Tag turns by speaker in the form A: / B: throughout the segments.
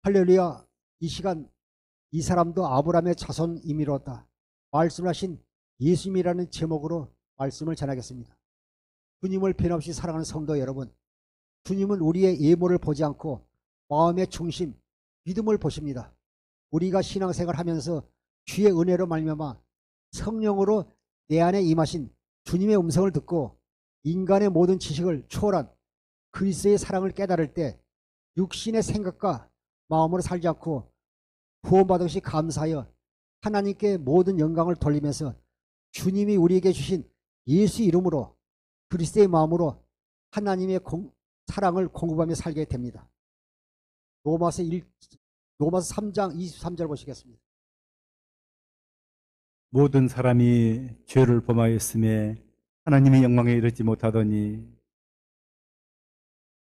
A: 할렐루야. 이 시간 이 사람도 아브라함의 자손임이로다 말씀을 하신 예수님이라는 제목으로 말씀을 전하겠습니다. 주님을 변함없이 사랑하는 성도 여러분, 주님은 우리의 예물을 보지 않고 마음의 중심, 믿음을 보십니다. 우리가 신앙생활 하면서 주의 은혜로 말미암아 성령으로 내 안에 임하신 주님의 음성을 듣고 인간의 모든 지식을 초월한 그리스도의 사랑을 깨달을 때 육신의 생각과 마음으로 살지 않고 구원받은 것이 감사하여 하나님께 모든 영광을 돌리면서 주님이 우리에게 주신 예수 이름으로 그리스도의 마음으로 하나님의 사랑을 공급하며 살게 됩니다. 로마서 3장 23절 보시겠습니다.
B: 모든 사람이 죄를 범하였음에 하나님의 영광에 이르지 못하더니.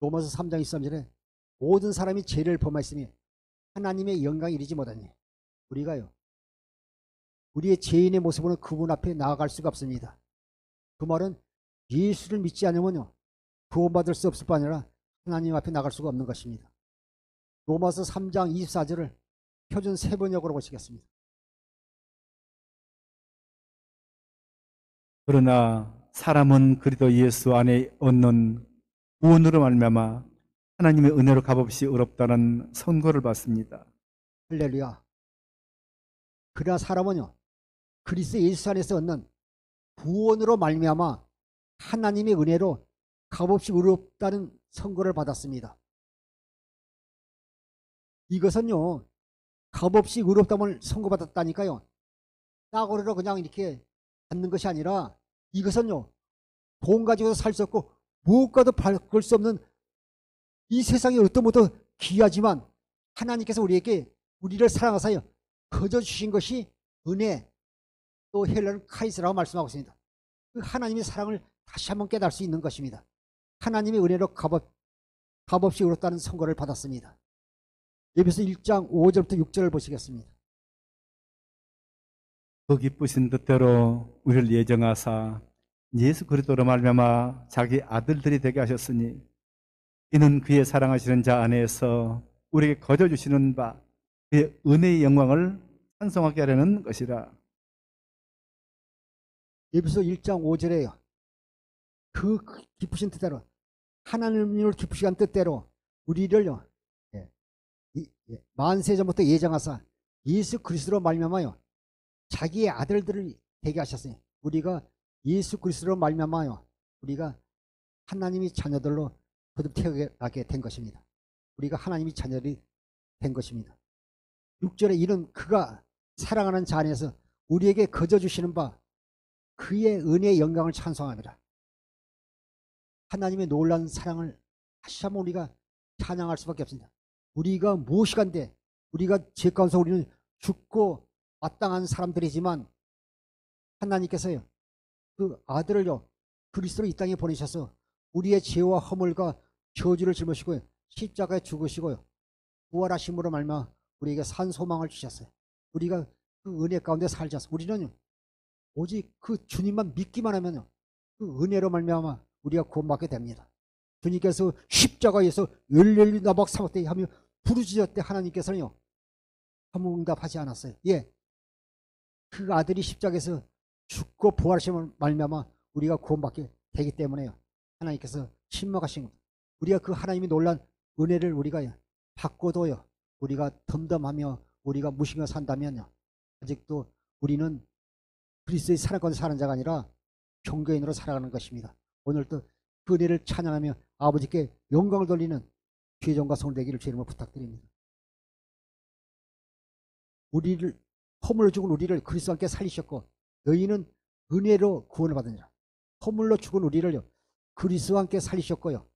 A: 로마서 3장 23절에 모든 사람이 죄를 범하였으니 하나님의 영광에 이르지 못하니, 우리가요, 우리의 죄인의 모습으로는 그분 앞에 나아갈 수가 없습니다. 그 말은 예수를 믿지 않으면요, 구원받을 수 없을 뿐 아니라 하나님 앞에 나갈 수가 없는 것입니다. 로마서 3장 24절을 표준 세번역으로 보시겠습니다.
B: 그러나 사람은 그리스도 예수 안에 얻는 구원으로 말미암아 하나님의 은혜로 값없이 의롭다는 선고를 받습니다.
A: 할렐루야. 그러나 사람은요, 그리스도 예수 안에서 얻는 구원으로 말미암아 하나님의 은혜로 값없이 의롭다는 선고를 받았습니다. 이것은요, 값없이 의롭다을 선고받았다니까요, 싸구려로 그냥 이렇게 받는 것이 아니라 이것은요, 돈 가지고 살 수 없고 무엇과도 바꿀 수 없는 이 세상의 어떤 것도 귀하지만 하나님께서 우리를 사랑하사요 거저 주신 것이 은혜, 또 헬라는 카이스라고 말씀하고 있습니다. 그 하나님의 사랑을 다시 한번 깨달을 수 있는 것입니다. 하나님의 은혜로 값없이 의롭다는 선고를 받았습니다. 에베소 1장 5절부터 6절을 보시겠습니다.
B: 그 기쁘신 뜻대로 우리를 예정하사 예수 그리스도로 말미암아 자기 아들들이 되게 하셨으니 이는 그의 사랑하시는 자 안에서 우리에게 거저 주시는 바 그의 은혜의 영광을 찬송하게 하려는 것이라.
A: 에베소 1장 5절에요. 그 기쁘신 뜻대로, 하나님을 기쁘시한 뜻대로 우리를요, 만세 전부터 예정하사 예수 그리스도로 말미암아요 자기의 아들들을 되게 하셨어요. 우리가 예수 그리스도로 말미암아요 우리가 하나님의 자녀들로 거듭 태어나게 된 것입니다. 우리가 하나님의 자녀들이 된 것입니다. 6절에 이는 그가 사랑하는 자 안에서 우리에게 거저 주시는 바 그의 은혜의 영광을 찬송합니다. 하나님의 놀라운 사랑을 다시 한번 우리가 찬양할 수밖에 없습니다. 우리가 무엇이간데, 우리가 죄 가운데서 우리는 죽고 마땅한 사람들이지만 하나님께서요, 그 아들을요, 그리스도로 이 땅에 보내셔서 우리의 죄와 허물과 저주를 짊으시고 십자가에 죽으시고요, 부활하심으로 말미암아 우리에게 산 소망을 주셨어요. 우리가 그 은혜 가운데 살지 않습니다. 우리는요, 오직 그 주님만 믿기만 하면요, 그 은혜로 말미암아 우리가 구원받게 됩니다. 주님께서 십자가에서 열렬히 나박 사박대 하며 부르짖었대 하나님께서는요, 아무 응답하지 않았어요. 예, 그 아들이 십자가에서 죽고 부활하심을 말미암아 우리가 구원받게 되기 때문에요, 하나님께서 신먹하신 겁니다. 우리가 그 하나님이 놀란 은혜를 우리가 받고도요, 우리가 덤덤하며 우리가 무시며 산다면요, 아직도 우리는 그리스도의 사랑 가운데 사는 자가 아니라 종교인으로 살아가는 것입니다. 오늘도 그 은혜를 찬양하며 아버지께 영광을 돌리는 죄종과 성을 되기를 주님으로 부탁드립니다. 우리를 허물로 죽은 우리를 그리스도와 함께 살리셨고 너희는 은혜로 구원을 받으니라. 허물로 죽은 우리를요, 그리스도와 함께 살리셨고요,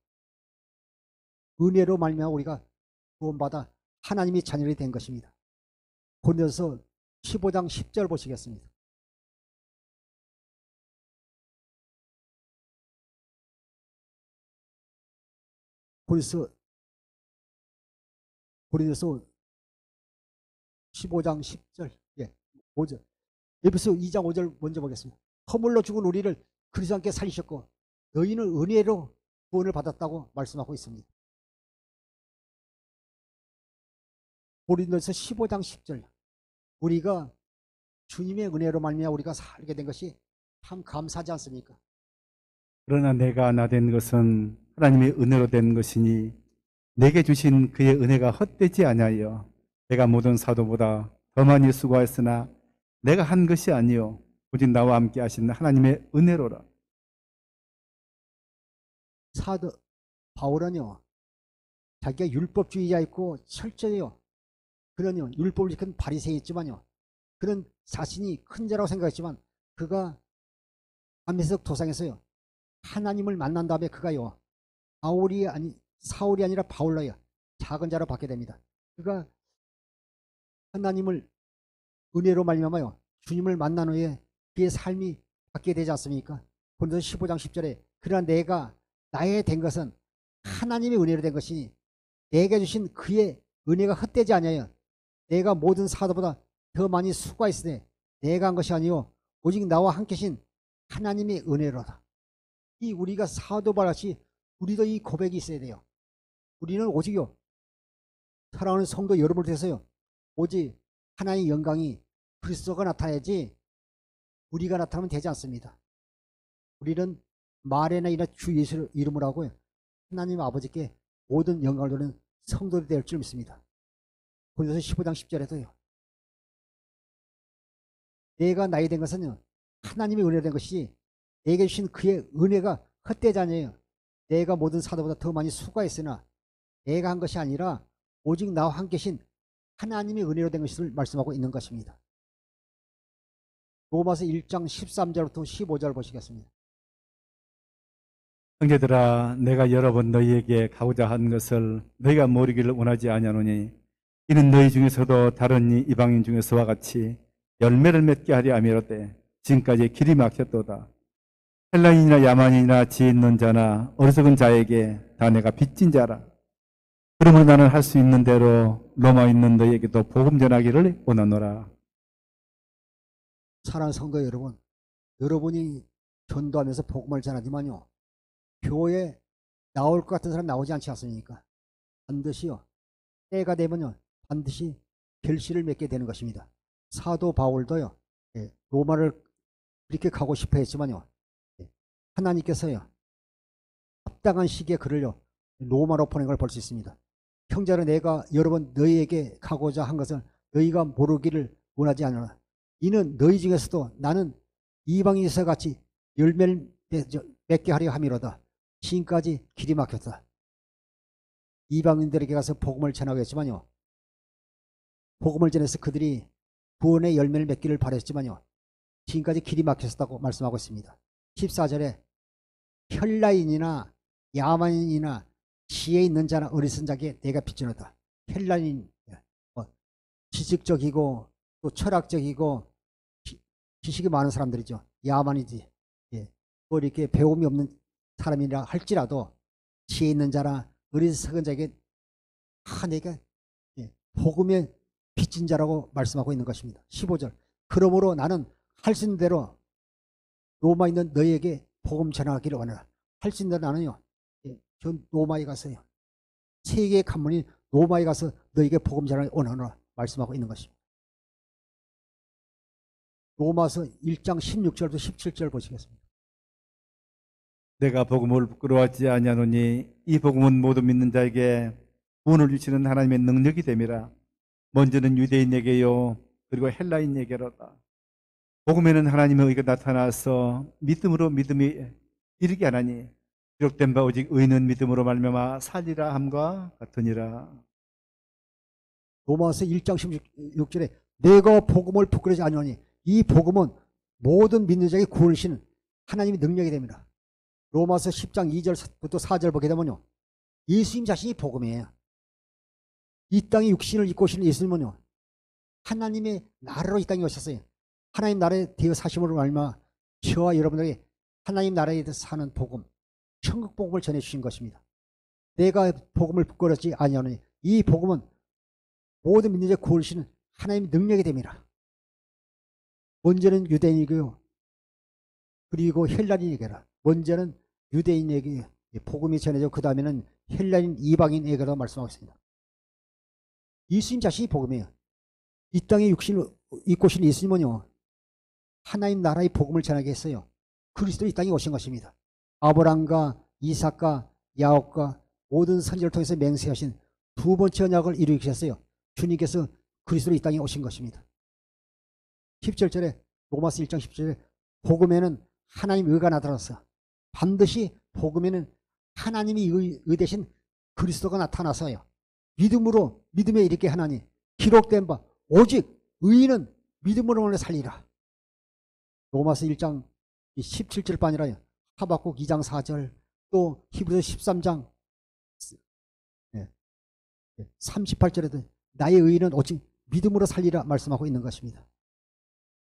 A: 은혜로 말미암아 우리가 구원받아 하나님의 자녀이 된 것입니다. 고린도서 15장 10절 보시겠습니다. 고린도서 15장 10절, 예, 5절. 에베소 2장 5절 먼저 보겠습니다. 허물로 죽은 우리를 그리스도와 함께 살리셨고 너희는 은혜로 구원을 받았다고 말씀하고 있습니다. 고린도서 15장 10절. 우리가 주님의 은혜로 말미암아 우리가 살게 된 것이 참 감사하지 않습니까?
B: 그러나 내가 나 된 것은 하나님의 은혜로 된 것이니 내게 주신 그의 은혜가 헛되지 아니하여 내가 모든 사도보다 더 많이 수고하였으나 내가 한 것이 아니요 오직 나와 함께 하신 하나님의 은혜로라.
A: 사도 바울은요, 자기가 율법주의자였고 철저히요, 그런요 율법을 지킨 바리새인이지만요, 그런 자신이 큰 자라고 생각했지만 그가 담에색 도상에서요 하나님을 만난 다음에 그가요 사울이 아니라 바울로요 작은 자로 받게 됩니다. 그가 하나님을 은혜로 말미암아요 주님을 만난 후에 그의 삶이 바뀌게 되지 않습니까? 고린도서 15장 10절에 그러나 내가 나의 된 것은 하나님의 은혜로 된 것이니 내게 주신 그의 은혜가 헛되지 아니하여 내가 모든 사도보다 더 많이 수고했으되 내가 한 것이 아니요 오직 나와 함께 하신 하나님의 은혜로다. 이 우리가 사도바같이 우리도 이 고백이 있어야 돼요. 우리는 오직요 사랑하는 성도 여러분을 통해서요 오직 하나님의 영광이 그리스도가 나타나야지 우리가 나타나면 되지 않습니다. 우리는 말에나 이나 주 예수 이름으로 하고 하나님 아버지께 모든 영광을 돌리는 성도들이 될 줄 믿습니다. 고린도서 15장 10절에도요 내가 나이 된 것은 하나님의 은혜로 된 것이지 내게 주신 그의 은혜가 헛되지 아니에요. 내가 모든 사도보다 더 많이 수고했으나 내가 한 것이 아니라 오직 나와 함께 계신 하나님의 은혜로 된 것을 말씀하고 있는 것입니다. 로마서 1장 13절부터 15절 보시겠습니다.
B: 형제들아 내가 여러 번 너희에게 가고자 한 것을 너희가 모르기를 원하지 아니하노니 이는 너희 중에서도 다른 이방인 중에서와 같이 열매를 맺게 하려 함이로되 지금까지 길이 막혔도다. 헬라인이나 야만인이나 지혜 있는 자나 어리석은 자에게 다 내가 빚진 자라. 그러므로 나는 할 수 있는 대로 로마에 있는 너희에게도 복음 전하기를 원하노라.
A: 사랑하는 성도 여러분, 여러분이 전도하면서 복음을 전하지만요 교회에 나올 것 같은 사람 나오지 않지 않습니까? 반드시요 때가 되면요 반드시 결실을 맺게 되는 것입니다. 사도 바울도요 로마를 그렇게 가고 싶어 했지만요 하나님께서요 합당한 시기에 그를요 로마로 보낸 걸 볼 수 있습니다. 형제는 내가 여러 번 너희에게 가고자 한 것은 너희가 모르기를 원하지 않으나 이는 너희 중에서도 나는 이방인에서 같이 열매를 맺게 하려 함이로다. 지금까지 길이 막혔다. 이방인들에게 가서 복음을 전하고 했지만요 복음을 전해서 그들이 구원의 열매를 맺기를 바랬지만요 지금까지 길이 막혔다고 말씀하고 있습니다. 14절에 헬라인이나 야만인이나 지혜 있는 자나 어리석은 자에게 내가 빚지노다. 헬라인 지식적이고 또 철학적이고 지식이 많은 사람들이죠. 야만이지. 뭐 이렇게 배움이 없는 사람이라 할지라도 지혜 있는 자나 어리석은 자에게 내가 복음의 빚진 자라고 말씀하고 있는 것입니다. 15절 그러므로 나는 할 수 있는 대로 로마에 있는 너희에게 복음 전하기를 원하라. 할 수 있는 대로 나는요 저 로마에 가서요 세계의 관문인 로마에 가서 너희에게 복음 전하기를 원하노라 말씀하고 있는 것입니다. 로마서 1장 16절부터 17절 보시겠습니다.
B: 내가 복음을 부끄러워하지 아니하노니 이 복음은 모두 믿는 자에게 구원을 주시는 하나님의 능력이 됨이라. 먼저는 유대인에게요 그리고 헬라인에게로다. 복음에는 하나님의 의가 나타나서 믿음으로 믿음이 이르게 하나니 기록된 바 오직 의는 믿음으로 말미암아 살리라 함과 같으니라.
A: 로마서 1장 16절에 내가 복음을 부끄러워하지 아니하니 이 복음은 모든 믿는 자에게 구원을 주시는 하나님의 능력이 됩니다. 로마서 10장 2절부터 4절 보게 되면요 예수님 자신이 복음이에요. 이 땅에 육신을 입고 오시는 예수님은요 하나님의 나라로 이 땅에 오셨어요. 하나님 나라에 되어 사심으로 말미암아 저와 여러분에게 하나님 나라에 대해서 사는 복음 천국 복음을 전해주신 것입니다. 내가 복음을 부끄럽지 아니하노니 이 복음은 모든 믿는 자의 구원을 주시는 하나님의 능력이 됩니다. 먼저는 유대인이고요 그리고 헬라인에게라. 먼저는 유대인에게 복음이 전해져 그 다음에는 헬라인 이방인에게로 말씀하고 있습니다. 예수님 자신이 복음이에요. 이 땅에 육신을 입고 오신 예수님은요, 하나님 나라의 복음을 전하게 했어요. 그리스도 이 땅에 오신 것입니다. 아브람과 이삭과 야곱과 모든 선지자를 통해서 맹세하신 두 번째 언약을 이루셨어요. 주님께서 그리스도로 이 땅에 오신 것입니다. 17절에 로마서 1장 10절에 복음에는 하나님 의가 나타났어. 반드시 복음에는 하나님이 의 대신 그리스도가 나타나서요. 믿음으로 믿음에 이르게 하나니 기록된 바 오직 의인은 믿음으로 살리라. 로마서 1장 17절뿐 아니라 하박국 2장 4절 또 히브리서 13장 38절에도 나의 의인은 오직 믿음으로 살리라 말씀하고 있는 것입니다.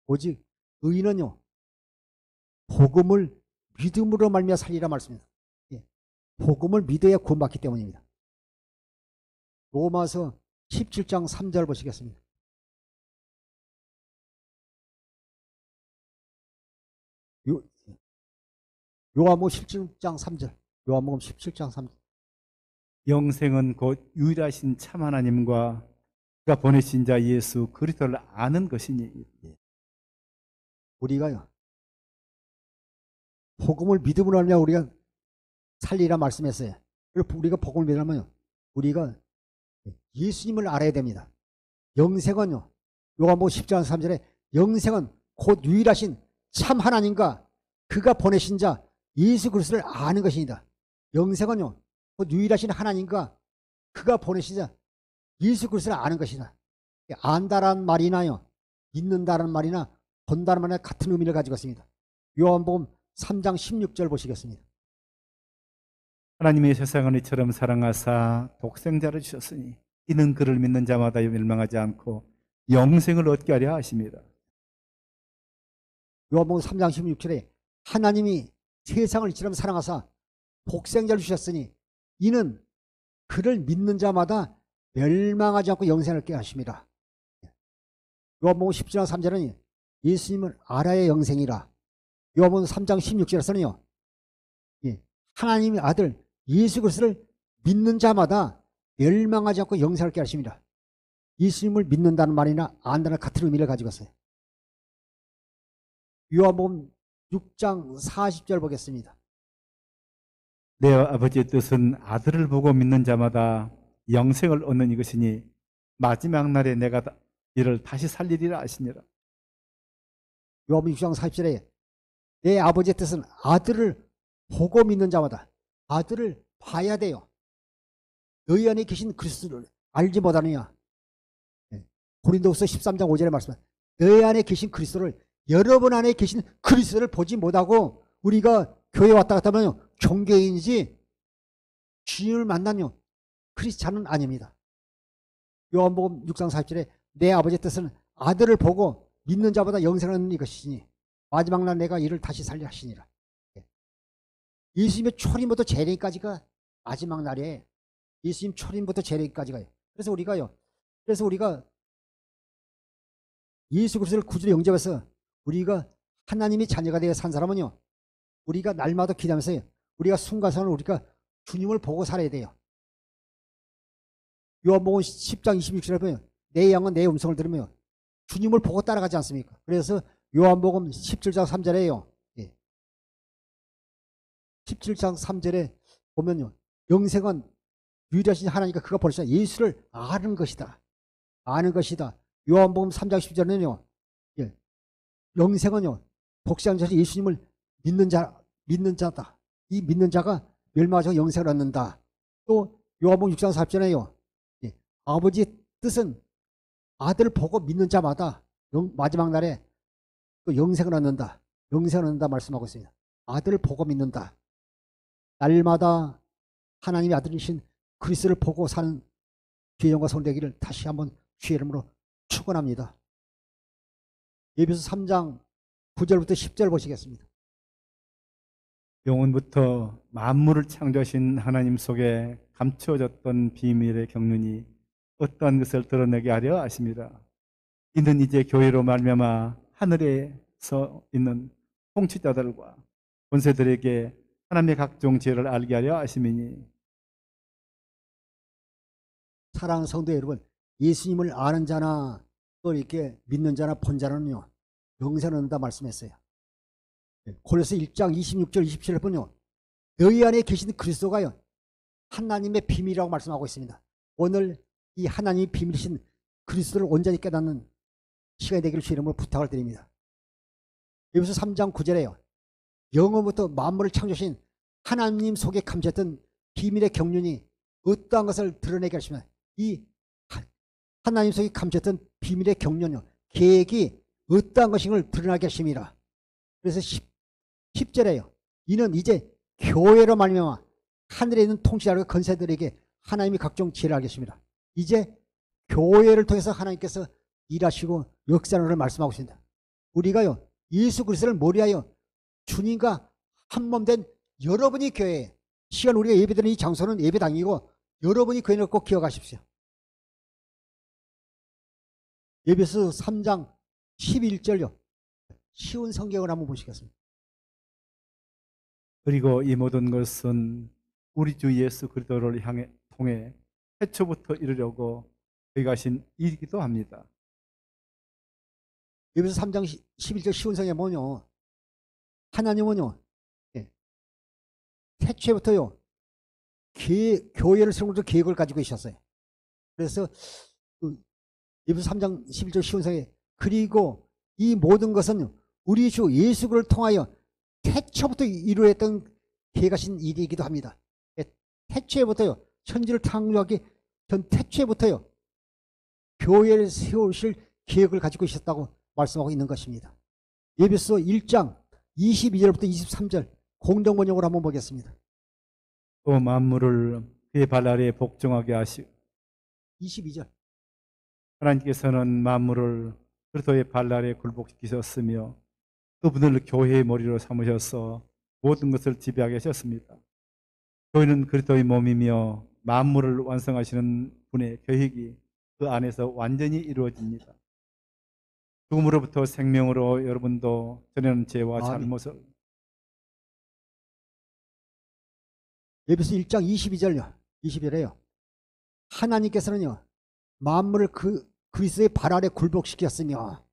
A: 오직 의인은요 복음을 믿음으로 말미암아 살리라 말씀입니다. 복음을 믿어야 구원받기 때문입니다. 로마서 17장 3절 보시겠습니다. 요한복음 17장 3절. 요한복음 17장 3절.
B: 영생은 곧 유일하신 참 하나님과 그가 보내신 자 예수 그리스도를 아는 것이니.
A: 우리가요 복음을 믿음으로 하면 우리가 살리라 말씀했어요. 그리고 우리가 복음을 믿으면 우리가 예수님을 알아야 됩니다. 영생은요 요한복음 10장 3절에 영생은 곧 유일하신 참 하나님과 그가 보내신 자 예수 그리스도를 아는 것입니다. 영생은요 곧 유일하신 하나님과 그가 보내신 자 예수 그리스도를 아는 것이다. 안다라는 말이나요 믿는다는 말이나 본다는 말이나 같은 의미를 가지고 있습니다. 요한복음 3장 16절 보시겠습니다.
B: 하나님이 세상을 이처럼 사랑하사 독생자를 주셨으니 이는 그를 믿는 자마다 멸망하지 않고 영생을 얻게 하려 하십니다.
A: 요한복음 3장 16절에 하나님이 세상을 이처럼 사랑하사 독생자를 주셨으니 이는 그를 믿는 자마다 멸망하지 않고 영생을 얻게 하십니다. 요한복음 10장 3절은 예수님을 알아야 영생이라. 요한복음 3장 16절에서는요 하나님의 아들 예수 그리스도를 믿는 자마다 멸망하지 않고 영생을 얻게 하십니다. 예수님을 믿는다는 말이나 안다는 같은 의미를 가지고 있어요. 요한복음 6장 40절 보겠습니다.
B: 내 아버지의 뜻은 아들을 보고 믿는 자마다 영생을 얻는 이것이니 마지막 날에 내가 이를 다시 살리리라 하시니라.
A: 요한복음 6장 40절에 내 아버지의 뜻은 아들을 보고 믿는 자마다 아들을 봐야 돼요. 너희 안에 계신 그리스도를 알지 못하느냐. 고린도후서 13장 5절에 말씀 너희 안에 계신 그리스도를 여러분 안에 계신 그리스도를 보지 못하고 우리가 교회 왔다 갔다 하면 종교인이지 주님을 만나면 크리스찬은 아닙니다. 요한복음 6장 40절에 내 아버지의 뜻은 아들을 보고 믿는 자보다 영생을 얻는 이것이니 마지막 날 내가 이를 다시 살려 하시니라. 예수님의 초림부터 재림까지가 마지막 날에 예수님 초림부터 재림까지가요. 그래서 우리가 예수 그리스도를 구주로 영접해서 우리가 하나님의 자녀가 되어 산 사람은요 우리가 날마다 기도하면서 우리가 순간순간 우리가 주님을 보고 살아야 돼요. 요한복음 10장 26절에 보면 내 양은 내 음성을 들으며 주님을 보고 따라가지 않습니까? 그래서 요한복음 17장 3절에요 17장 3절에 보면요 영생은 유일하신 하나님과 그가 보내신 예수를 아는 것이다. 아는 것이다. 요한복음 3장 10절에는요 영생은요 독생자신 예수님을 믿는 자다. 이 믿는 자가 멸망하지 영생을 얻는다. 또 요한복음 6장 4절에요 아버지의 뜻은 아들을 보고 믿는 자마다 마지막 날에 또 영생을 얻는다. 영생을 얻는다 말씀하고 있습니다. 아들을 보고 믿는다. 날마다 하나님의 아들이신 그리스도를 보고 사는 주의 영광 손되기를 다시 한번 주의 이름으로 축원합니다. 에베소 3장 9절부터 10절 보시겠습니다.
B: 영원부터 만물을 창조하신 하나님 속에 감추어졌던 비밀의 경륜이 어떠한 것을 드러내게 하려 하십니다. 이는 이제 교회로 말미암아 하늘에서 있는 통치자들과 권세들에게 하나님의 각종 지혜를 알게 하려 하심이니.
A: 사랑하는 성도 여러분, 예수님을 아는 자나 또 이렇게 믿는 자나 본 자는요 영생을 얻는다 말씀했어요. 골로새 1장 26절 27절 보면요 너희 안에 계신 그리스도가요 하나님의 비밀이라고 말씀하고 있습니다. 오늘 이 하나님의 비밀이신 그리스도를 온전히 깨닫는 시간이 되기를 주 이름으로 부탁을 드립니다. 에베소 3장 9절에요. 영원부터 만물을 창조하신 하나님 속에 감췄던 비밀의 경륜이 어떠한 것을 드러내게 하시면 이 하나님 속에 감췄던 비밀의 경륜요 계획이 어떠한 것인걸 드러나게 하심이라. 그래서 10절에요. 이는 이제 교회로 말미암아 하늘에 있는 통치자와 건세들에게 하나님이 각종 지혜를 알게 하십니다. 이제 교회를 통해서 하나님께서 일하시고 역사를 말씀하고 있습니다. 우리가요 예수 그리스도를 머리하여 주님과 한몸 된 여러분이 교회에 시간 우리가 예배드리는 이 장소는 예배당이고 여러분이 교회를 꼭 기억하십시오. 에베소 3장 11절요. 쉬운 성경을 한번 보시겠습니다.
B: 그리고 이 모든 것은 우리 주 예수 그리스도를 통해 태초부터 이루려고 그가 하신 일이기도 합니다.
A: 에베소 3장 11절 쉬운 성경에 뭐냐 하나님은요 태초부터요 교회를 세우는 계획을 가지고 계셨어요. 그래서 에베소 3장 11절 쉬운 성경에 그리고 이 모든 것은 우리 주 예수 그리스도를 통하여 태초부터 이루었던 계획하신 일이기도 합니다. 태초부터요 천지를 창조하기 전 태초부터요 교회를 세우실 계획을 가지고 있었다고 말씀하고 있는 것입니다. 에베소 1장 22절부터 23절 공동번역으로 한번 보겠습니다.
B: 또 만물을 그의 발 아래에 복종하게 하시고
A: 22절
B: 하나님께서는 만물을 그리스도의 발 아래에 굴복시키셨으며 그분을 교회의 머리로 삼으셔서 모든 것을 지배하게 하셨습니다. 교회는 그리스도의 몸이며 만물을 완성하시는 분의 계획이 그 안에서 완전히 이루어집니다. 죽음으로부터 생명으로 여러분도 전에는 죄와 잘못을
A: 에베소 1장 22절요 20절에요 하나님께서는요 만물을 그리스도의 발 아래 굴복시켰으며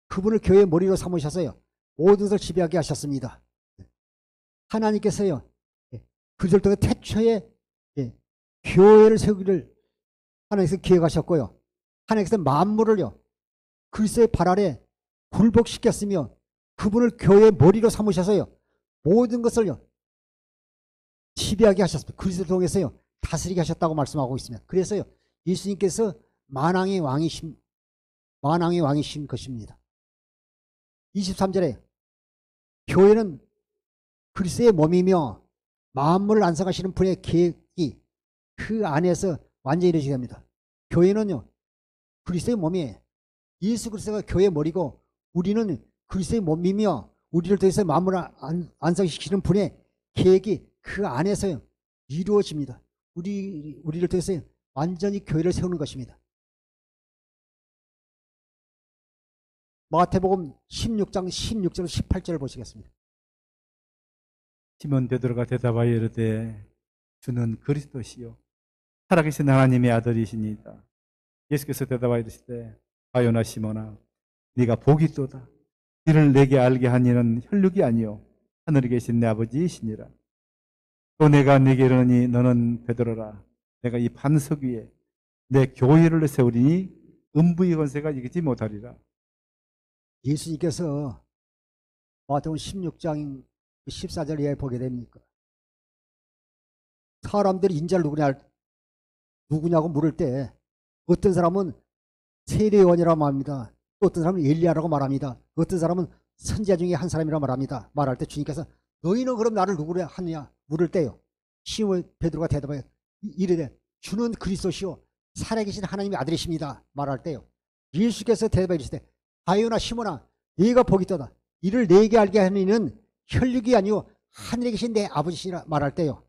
A: 그분을 교회의 머리로 삼으셔서요 모든 것을 지배하게 하셨습니다. 하나님께서요 그들을 통해 태초에 교회를 세우기를 하나님께서 기획하셨고요 하나님께서 만물을요 그리스도의 발 아래 굴복시켰으며 그분을 교회의 머리로 삼으셔서요 모든 것을요 지배하게 하셨습니다. 그리스도를 통해서요 다스리게 하셨다고 말씀하고 있습니다. 그래서요 예수님께서 만왕의 왕이신 것입니다. 23절에 교회는 그리스도의 몸이며 만물을 안성하시는 분의 계획이 그 안에서 완전히 이루어지게 됩니다. 교회는요 그리스도의 몸이에요. 예수 그리스도가 교회의 머리고 우리는 그리스도의 몸이며 우리를 통해서 만물을 안성시키는 분의 계획이 그 안에서요 이루어집니다. 우리를 통해서 완전히 교회를 세우는 것입니다. 마태복음 16장 16절 18절을 보시겠습니다.
B: 시몬 베드로가 대답하여 이르되 주는 그리스도시요 살아계신 하나님의 아들이시니이다. 예수께서 대답하여 이르시되 바요나 시몬아 네가 복이 있도다. 이를 내게 알게 한 이는 혈육이 아니요 하늘에 계신 내 아버지이시니라. 또 내가 네게 이르노니 너는 베드로라. 내가 이 반석 위에 내 교회를 세우리니 음부의 권세가 이기지 못하리라.
A: 예수님께서 마태복음 16장 14절 이하에 보게 됩니까? 사람들이 인자를 누구냐고 물을 때 어떤 사람은 세례요한이라고 말합니다. 또 어떤 사람은 엘리야라고 말합니다. 어떤 사람은 선지자 중에 한 사람이라고 말합니다. 말할 때 주님께서 너희는 그럼 나를 누구라 하느냐 물을 때요 시몬 베드로가 대답하여 이르되 주는 그리스도시요 살아계신 하나님의 아들이십니다. 말할 때요 예수께서 대답하여 이르시되 바요나 시몬아 네가 복이 있도다. 이를 내게 알게 하는 이는 혈육이 아니요 하늘에 계신 내 아버지시라 말할 때요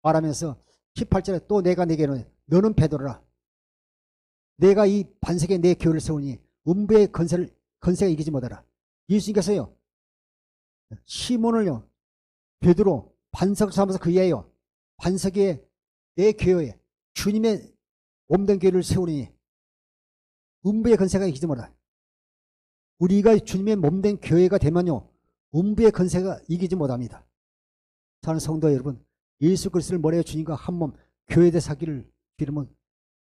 A: 말하면서 18절에 또 내가 내게는 너는 베드로라. 내가 이 반석에 내 교회를 세우니 음부의 건세가 이기지 못하라. 예수님께서요 시몬을요 베드로 반석 삼아서 그 위에요 반석 위에 내 교회에 주님의 몸된 교회를 세우니 음부의 권세가 이기지 못하라. 우리가 주님의 몸된 교회가 되면요, 음부의 권세가 이기지 못합니다. 사랑하는 성도 여러분, 예수 그리스도를 머리에 주님과 한 몸 교회대 사기를 이름은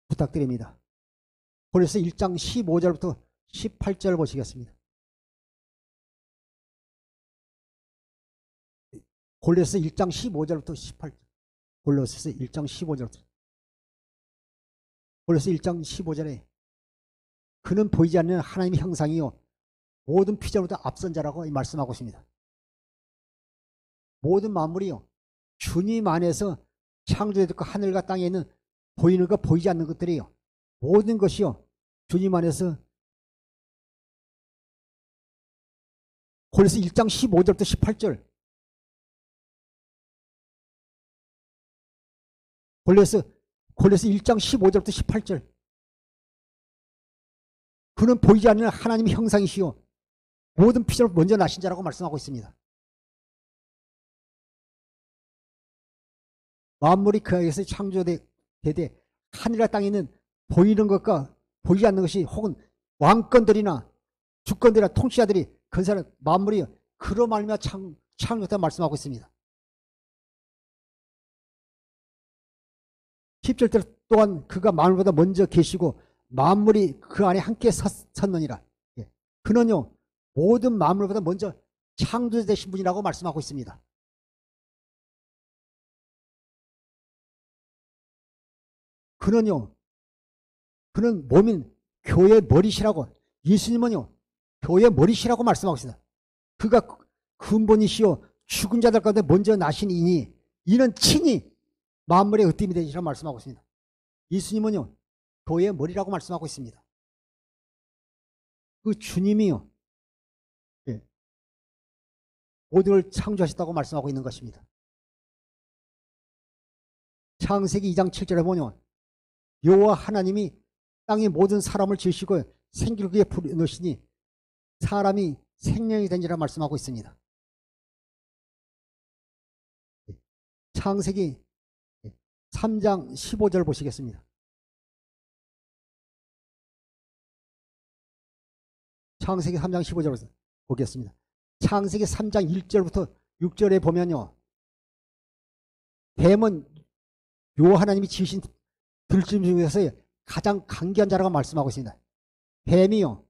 A: 부탁드립니다. 그래서 1장 15절부터 18절 보시겠습니다. 골로새 1장 15절부터 18절. 골로새 1장 15절부터. 골로새 1장 15절에 그는 보이지 않는 하나님의 형상이요 모든 피조물보다 앞선 자라고 말씀하고 있습니다. 모든 만물이요 주님 안에서 창조되었고 하늘과 땅에 있는 보이는 것 보이지 않는 것들이요 모든 것이요 주님 안에서 골로새 1장 15절부터 18절. 골로새 1장 15절부터 18절. 그는 보이지 않는 하나님의 형상이시요 모든 피조를 먼저 나신 자라고 말씀하고 있습니다. 만물이 그 안에서 창조되되 하늘과 땅에 있는 보이는 것과 보이지 않는 것이 혹은 왕권들이나 주권들이나 통치자들이 건설한 만물이 그로 말미암아 창조됐다 말씀하고 있습니다. 10절 또한 그가 만물보다 먼저 계시고 만물이 그 안에 함께 섰느니라. 그는요 모든 만물보다 먼저 창조되신 분이라고 말씀하고 있습니다. 그는 몸인 교회의 머리시라고, 예수님은요 교회의 머리시라고 말씀하고 있습니다. 그가 근본이시요 죽은 자들 가운데 먼저 나신 이니 이는 친히 만물의 으뜸이 되시라고 말씀하고 있습니다. 예수님은요 교회의 머리라고 말씀하고 있습니다. 그 주님이요 모든 걸 창조하셨다고 말씀하고 있는 것입니다. 창세기 2장 7절에 보면 여호와 하나님이 땅의 모든 사람을 지으시고 생기를 그에 불러넣으시니 사람이 생명이 된지라 말씀하고 있습니다. 창세기 3장 15절 보시겠습니다. 창세기 3장 15절 보겠습니다. 창세기 3장 1절부터 6절에 보면요 뱀은 여호와 하나님이 지으신 들짐 중에서 가장 강귀한 자라고 말씀하고 있습니다. 뱀이요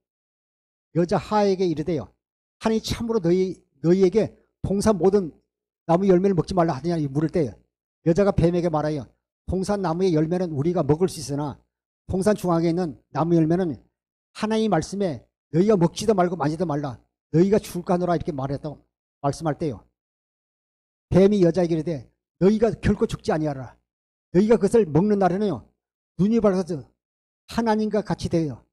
A: 여자 하에게 이르되요 하나님이 참으로 너희에게 동산 모든 나무 열매를 먹지 말라 하느냐 물을 때요 여자가 뱀에게 말하여 동산 나무의 열매는 우리가 먹을 수 있으나 동산 중앙에 있는 나무 열매는 하나님의 말씀에 너희가 먹지도 말고 만지도 말라 너희가 죽을까 하노라 이렇게 말했다고 말씀할 때요 뱀이 여자에게 이르되 너희가 결코 죽지 아니하라 너희가 그것을 먹는 날에는요 눈이 밝아서 하나님과 같이 되어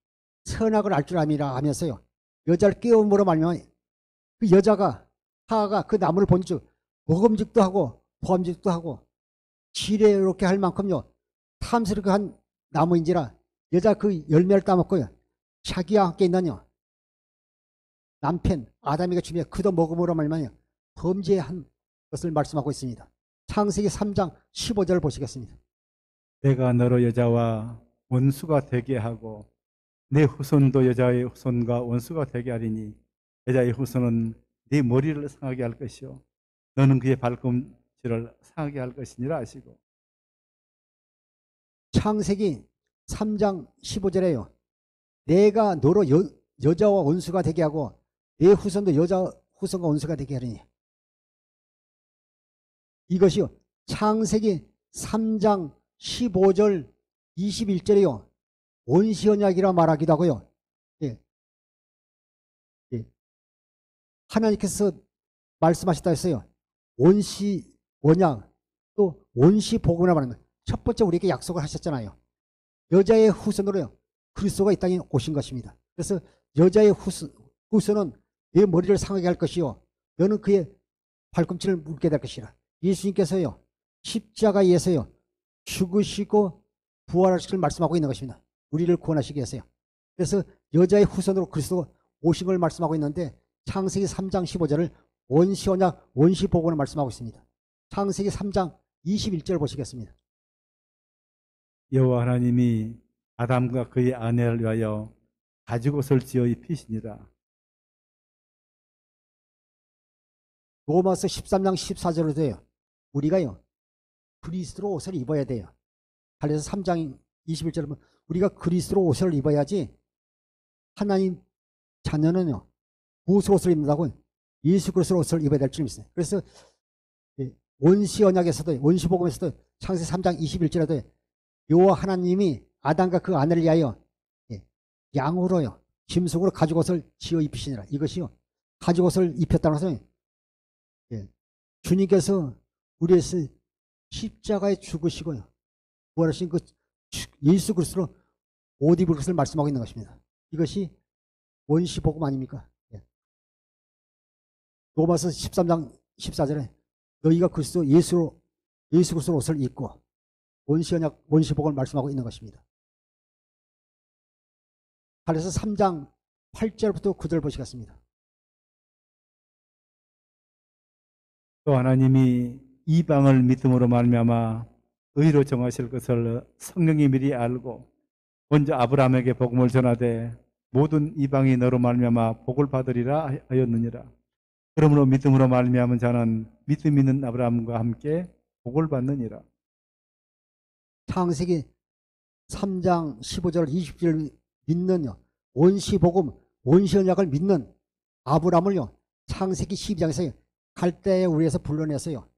A: 선악을 알 줄 암이라 하면서요 여자를 깨움으로 말미암아 그 여자가 하하가 그 나무를 본즉 먹음직도 하고 보암직도 하고 지혜롭게 할 만큼요 탐스럽게 한 나무인지라 여자 그 열매를 따먹고요 자기와 함께 있는 남편 아담이가 주며 그도 먹음으로 말미암아 범죄한 것을 말씀하고 있습니다. 창세기 3장 15절 보시겠습니다.
B: 내가 너로 여자와 원수가 되게 하고 내 후손도 여자의 후손과 원수가 되게 하리니 여자의 후손은 네 머리를 상하게 할 것이요 너는 그의 발꿈치를 상하게 할 것이니라 하시고
A: 창세기 3장 15절에요 내가 너로 여자와 원수가 되게 하고 내 후손도 여자 후손과 원수가 되게 하리니 이것이요 창세기 3장 15절 21절에요 원시언약이라 말하기도 하고요 하나님께서 말씀하셨다 했어요 원시언약 또 원시복음이라 말합니다. 첫 번째 우리에게 약속을 하셨잖아요. 여자의 후손으로요 그리스도가 이 땅에 오신 것입니다. 그래서 여자의 후손은 내 머리를 상하게 할 것이요 너는 그의 발꿈치를 물게 될 것이라. 예수님께서요 십자가에서요 죽으시고 부활하시길 말씀하고 있는 것입니다. 우리를 구원하시기 위해서요. 그래서 여자의 후손으로 그리스도가 오신 걸 말씀하고 있는데 창세기 3장 15절을 원시언약 원시복음을 말씀하고 있습니다. 창세기 3장 21절 보시겠습니다.
B: 여호와 하나님이 아담과 그의 아내를 위하여 가죽옷을 지어 입히시니라.
A: 로마서 13장 14절로 돼요. 우리가요 그리스도로 옷을 입어야 돼요. 그래서 3장 21절에 보면 우리가 그리스도로 옷을 입어야지. 하나님 자녀는요 무엇으로 옷을 입는다고? 예수 그리스도로 옷을 입어야 될 줄 믿어요. 그래서 원시 언약에서도 원시복음에서도 창세기 3장 21절에도 여호와 하나님이 아담과 그 아내를 위하여 양으로요 짐승으로 가죽옷을 지어 입히시니라. 이것이요 가죽옷을 입혔다는 것은 주님께서 우리에서 십자가에 죽으시고요 부활하신 그 예수 그리스도로 옷 입을 것을 말씀하고 있는 것입니다. 이것이 원시복음 아닙니까? 로마서 13장 14절에 너희가 그리스도 예수 그리스도 옷을 입고 원시언약 원시복음을 말씀하고 있는 것입니다. 그래서 3장 8절부터 9절 보시겠습니다.
B: 또 하나님이 이방을 믿음으로 말미암아 의로 정하실 것을 성령이 미리 알고 먼저 아브라함에게 복음을 전하되 모든 이방이 너로 말미암아 복을 받으리라 하였느니라. 그러므로 믿음으로 말미암은 자는 믿음 있는 아브라함과 함께 복을 받느니라.
A: 창세기 3장 15절 20절 믿는요 원시복음 원시언약을 믿는 아브라함을요 창세기 12장에서 갈대에 우리에서 불러내서요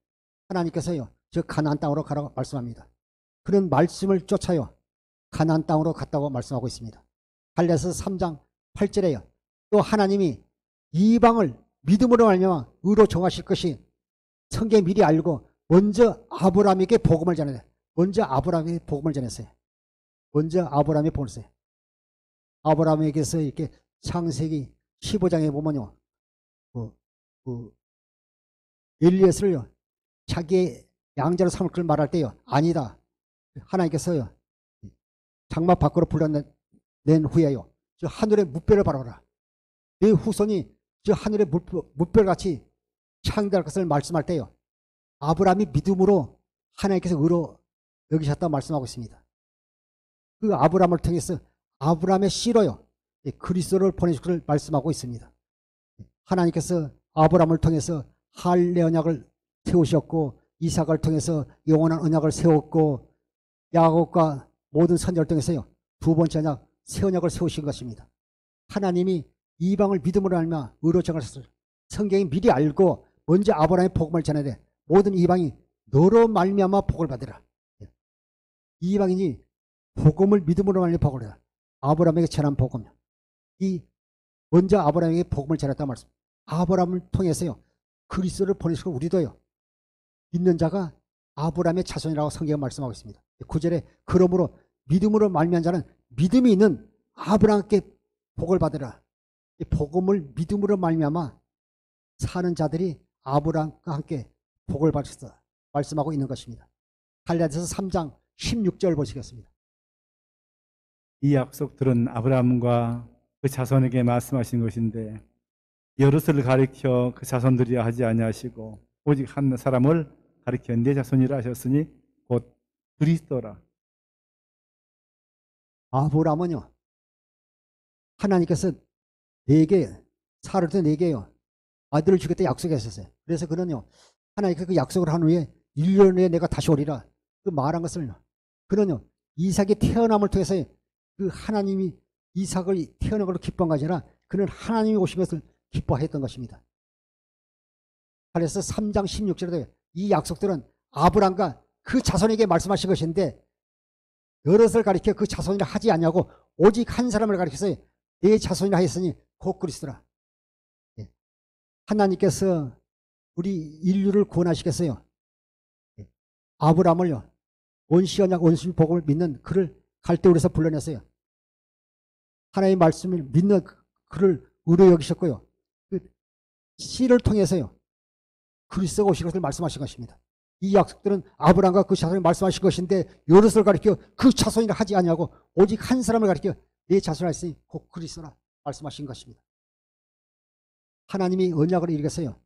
A: 하나님께서요 저 가나안 땅으로 가라고 말씀합니다. 그런 말씀을 쫓아요 가나안 땅으로 갔다고 말씀하고 있습니다. 갈라디아서 3장 8절에요 또 하나님이 이방을 믿음으로 말미암아 의로 정하실 것이 성경에 미리 알고 먼저 아브라함에게 복음을 전해요. 먼저 아브라함에게 복음을 전했어요. 먼저 아브라함이 복음을 전했어요. 아브라함에게서 이렇게 창세기 15장에 보면요 엘리에스를요 자기의 양자로 삼을 걸 말할 때요 아니다 하나님께서요 장막 밖으로 불러낸 후에요 저 하늘의 무뼈를 바라보라 내 후손이 저 하늘의 무뼈같이 창대할 것을 말씀할 때요 아브라함이 믿음으로 하나님께서 의로 여기셨다고 말씀하고 있습니다. 그 아브라함을 통해서 아브라함의 씨로요 그리스도를 보내실 것을 말씀하고 있습니다. 하나님께서 아브라함을 통해서 할례 언약을 세우셨고 이삭을 통해서 영원한 언약을 세웠고 야곱과 모든 선지자를 통해서요 두 번째 언약 새 언약을 세우신 것입니다. 하나님이 이방을 믿음으로 알면 의로 정하셨어요. 성경이 미리 알고 먼저 아브라함의 복음을 전해야 돼. 모든 이방이 너로 말미암아 복을 받으라. 이방인이 복음을 믿음으로 말미암아 복을 받으라. 아브라함에게 전한 복음. 이 먼저 아브라함에게 복음을 전했단 말씀. 아브라함을 통해서요 그리스도를 보내시고 우리도요 믿는 자가 아브라함의 자손이라고 성경은 말씀하고 있습니다. 9절에 그러므로 믿음으로 말미암은 자는 믿음이 있는 아브라함께 복을 받으라. 이 복음을 믿음으로 말미암아 사는 자들이 아브라함과 함께 복을 받으셨다 말씀하고 있는 것입니다. 갈라디아서 3장 16절 보시겠습니다.
B: 이 약속들은 아브라함과 그 자손에게 말씀하신 것인데 여럿을 가리켜 그 자손들이라 하지 아니하시고 오직 한 사람을 가리켜 내 자손이라 하셨으니 곧 그리스도라.
A: 아브라함은요 하나님께서 사를 때 4개요 아들을 주겠다 약속하셨어요. 그래서 그는요 하나님께서 그 약속을 한 후에 1년 후에 내가 다시 오리라 그 말한 것을 그는요 이삭이 태어남을 통해서 그 하나님이 이삭을 태어난 걸로 기뻐한 것이 아니라 그는 하나님이 오신 것을 기뻐했던 것입니다. 그래서 3장 16절에 이 약속들은 아브라함과 그 자손에게 말씀하신 것인데 여럿을 가리켜 그 자손이라 하지 않냐고 오직 한 사람을 가리켜서 내 자손이라 하였으니 곧 그리스도라. 하나님께서 우리 인류를 구원하시겠어요. 아브라함을요 원시언약 원시복음을 믿는 그를 갈대우에서 불러냈어요. 하나님의 말씀을 믿는 그를 의로 여기셨고요. 그 씨를 통해서요 그리스도가 오실 것을 말씀하신 것입니다. 이 약속들은 아브라함과 그 자손이 말씀하신 것인데 여럿을 가리켜 그 자손이라 하지 아니하고 오직 한 사람을 가리켜 내 자손이라 했으니 곧 그리스도라 말씀하신 것입니다. 하나님이 언약을 이루겠어요.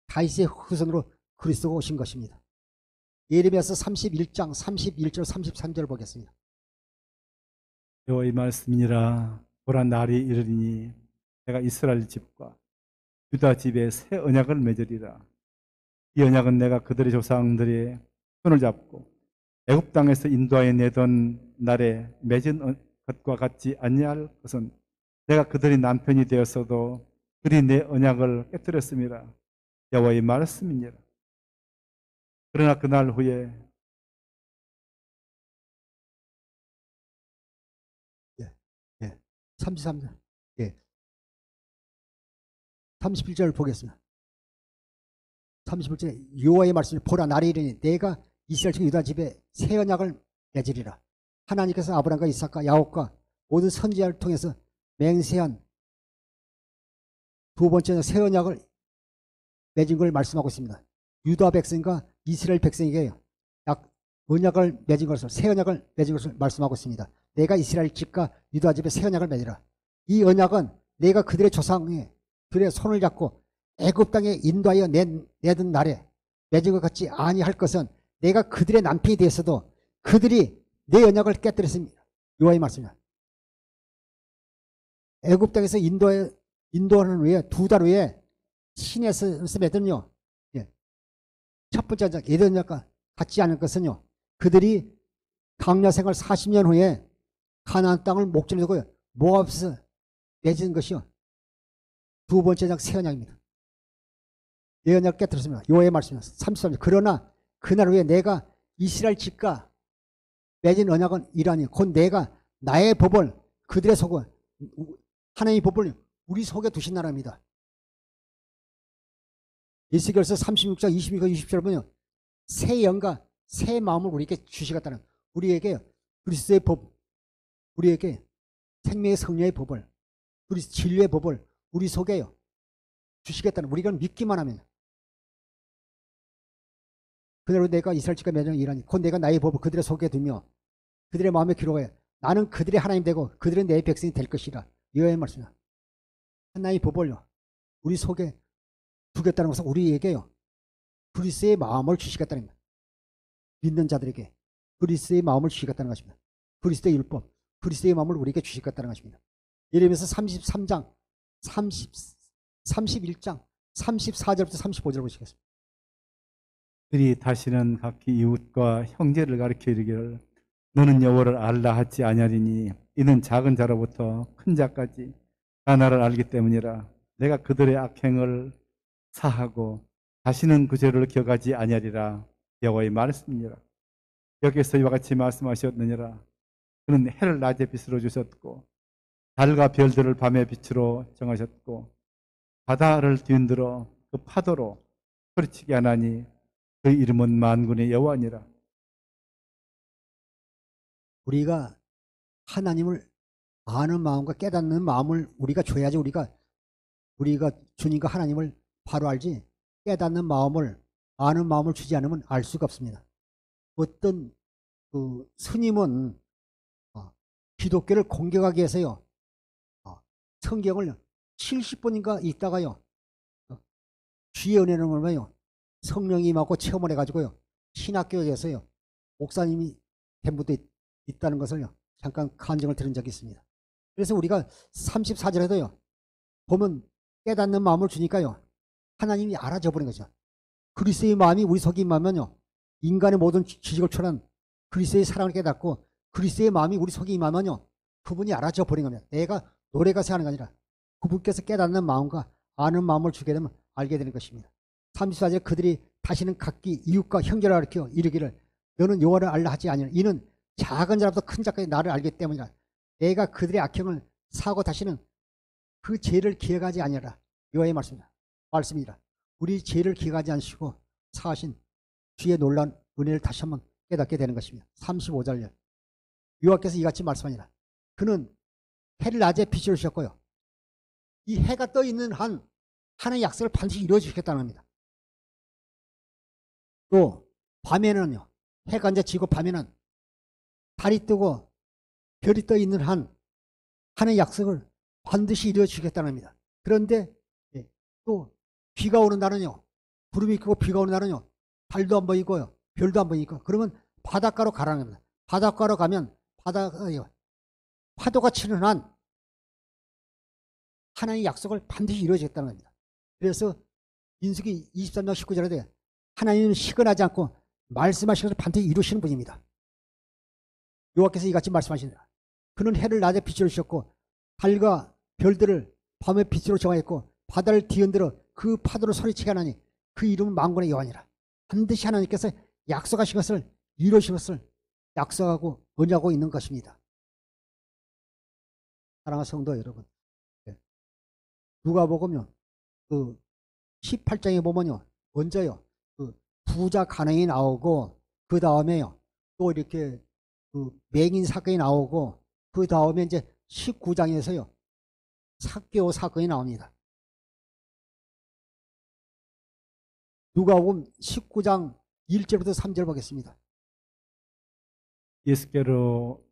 A: 다윗의 후손으로 그리스도가 오신 것입니다. 예레미야서 31장 31절 33절 보겠습니다.
B: 여호와의 말씀이니라. 보라, 날이 이르리니 내가 이스라엘 집과 유다 집에 새 언약을 맺으리라. 이 언약은 내가 그들의 조상들의 손을 잡고 애굽 땅에서 인도하여 내던 날에 맺은 것과 같지 아니할 것은, 내가 그들의 남편이 되었어도 그들이 내 언약을 깨뜨렸음이라. 여호와의 말씀이니라. 그러나 그날 후에
A: 예, 예. 33절. 예. 31절 보겠습니다. 31절에 여호와의 말씀을 보라, 날이 이르니 내가 이스라엘 집 유다 집에 새 언약을 맺으리라. 하나님께서 아브라함과 이삭과 야곱과 모든 선지자를 통해서 맹세한 두 번째 새 언약을 맺은 걸 말씀하고 있습니다. 유다 백성과 이스라엘 백성에게 언약을 맺은 것을, 새 언약을 맺은 것을 말씀하고 있습니다. 내가 이스라엘 집과 유다 집에 새 언약을 맺으라. 이 언약은 내가 그들의 조상의 그들의 손을 잡고 애굽 땅에 인도하여 내던 날에 맺은 것 같지 아니할 것은, 내가 그들의 남편이 되었어도 그들이 내 언약을 깨뜨렸습니다. 여호와의 말씀이다. 애굽 땅에서 인도하는 후에 2달 후에 시내에서 맺은요, 첫 번째 언약, 예전 언약과 같지 않을 것은요, 그들이 광야 생활 40년 후에 가나안 땅을 목전에 두고 모압에서 맺은 것이요, 두 번째 언약, 새 언약입니다. 내 언약을 깨뜨렸습니다. 여호와의 말씀입니다. 33절. 그러나 그날 후에 내가 이스라엘 집과 맺은 언약은 이러하니 곧 내가 나의 법을 그들의 속에, 하나님의 법을 우리 속에 두신 나라입니다. 에스겔서 36장 22절 20절 보면 새 영과 새 마음을 우리에게 주시겠다는, 우리에게 그리스도의 법, 우리에게 생명의 성령의 법을, 그리스도 진리의 법을 우리 속에요 주시겠다는, 우리가 믿기만 하면. 그대로 내가 이스라엘 집과 맺은 이라니 곧 내가 나의 법을 그들의 속에 두며 그들의 마음에 기록하여 나는 그들의 하나님 되고 그들은 내 백성이 될 것이라. 여호와의 말씀이다. 하나님의 법을요 우리 속에 두겠다는 것은 우리에게요 그리스도의 마음을 주시겠다는 겁니다. 믿는 자들에게 그리스도의 마음을 주시겠다는 것입니다. 그리스도의 율법, 그리스도의 마음을 우리에게 주시겠다는 것입니다. 예레미야서 33장 31장 34절부터 35절 보시겠습니다.
B: 그들이 다시는 각기 이웃과 형제를 가리켜 이르기를 너는 여호와를 알라 하지 아니하리니 이는 작은 자로부터 큰 자까지 다 나를 알기 때문이라. 내가 그들의 악행을 사하고 다시는 그 죄를 기억하지 아니하리라. 여호와의 말씀이니라. 여기서 이와 같이 말씀하셨느니라. 그는 해를 낮의 빛으로 주셨고 달과 별들을 밤의 빛으로 정하셨고 바다를 뒤흔들어 그 파도로 소리치게 하나니 그 이름은 만군의 여호와니라.
A: 우리가 하나님을 아는 마음과 깨닫는 마음을 우리가 줘야지, 우리가 주님과 하나님을 바로 알지, 깨닫는 마음을, 아는 마음을 주지 않으면 알 수가 없습니다. 어떤 그 스님은 기독교를 공격하기 위해서요 성경을 70번인가 읽다가요 주의 은혜는 뭐예요, 성령이 임하고 체험을 해가지고요 신학교에서요 목사님이 된 분도 있다는 것을요 잠깐 간증을 들은 적이 있습니다. 그래서 우리가 34절에도요 보면 깨닫는 마음을 주니까요 하나님이 알아져 버린 거죠. 그리스도의 마음이 우리 속에 임하면요 인간의 모든 지식을 초월한 그리스도의 사랑을 깨닫고 그리스도의 마음이 우리 속에 임하면요 그분이 알아져 버린 겁니다. 내가 노래가서 하는 게 아니라 그분께서 깨닫는 마음과 아는 마음을 주게 되면 알게 되는 것입니다. 34절 그들이 다시는 각기 이웃과 형제를 가리켜 이르기를 너는 여호와를 알라 하지 아니하니 이는 작은 자로부터 큰 자까지 나를 알기 때문이라. 내가 그들의 악행을 사하고 다시는 그 죄를 기억하지 아니하라. 여호와의 말씀이라. 우리 죄를 기억하지 않으시고 사하신 주의 놀라운 은혜를 다시 한번 깨닫게 되는 것입니다. 35절 여호와께서 이같이 말씀하니라. 그는 해를 낮에 빛으로 주셨고요 이 해가 떠 있는 한 하나의 약속을 반드시 이루어 주시겠다는 겁니다. 또 밤에는요 해가 이제 지고 밤에는 달이 뜨고 별이 떠 있는 한 하나의 약속을 반드시 이루어 주시겠다는 겁니다. 그런데 또 비가 오는 날은요 구름이 크고 비가 오는 날은요 달도 안 보이고요 별도 안 보이고 그러면 바닷가로 가라는 겁니다. 바닷가로 가면 바다가요 파도가 치는 한 하나님의 약속을 반드시 이루어지겠다는 겁니다. 그래서 민수기 23장 19절에 하나님은 시건하지 않고 말씀하신 것을 반드시 이루시는 분입니다. 여호와께서 이같이 말씀하신다. 그는 해를 낮에 빛으로 주셨고 달과 별들을 밤의 빛으로 정하였고 바다를 뒤흔들어 그 파도를 소리치게 하나니 그 이름은 만군의 여호와니라. 반드시 하나님께서 약속하신 것을 이루신 것을 약속하고 언약하고 있는 것입니다. 사랑하는 성도 여러분, 누가복음요 그 18장에 보면요 먼저요 그 부자 간행이 나오고 그 다음에요 또 이렇게 그 맹인 사건이 나오고 그 다음에 이제 19장에서요 삭개오 사건이 나옵니다. 누가복음 19장 1절부터 3절 보겠습니다.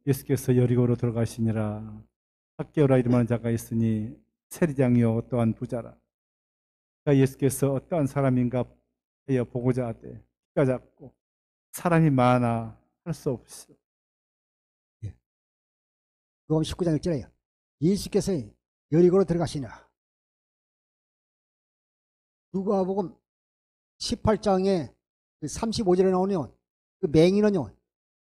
B: 예수께서 여리고로 들어가시니라. 삭개오라 이름하는 자가 있으니 세리장이요 또한 부자라. 예수께서 어떠한 사람인가 하여 보고자 하되 키가 작고 사람이 많아 할 수 없어.
A: 누가복음 19장 1절에요. 예수께서 여리고로 들어가시니라. 누가복음 18장에 35절에 나오는 그 맹인은요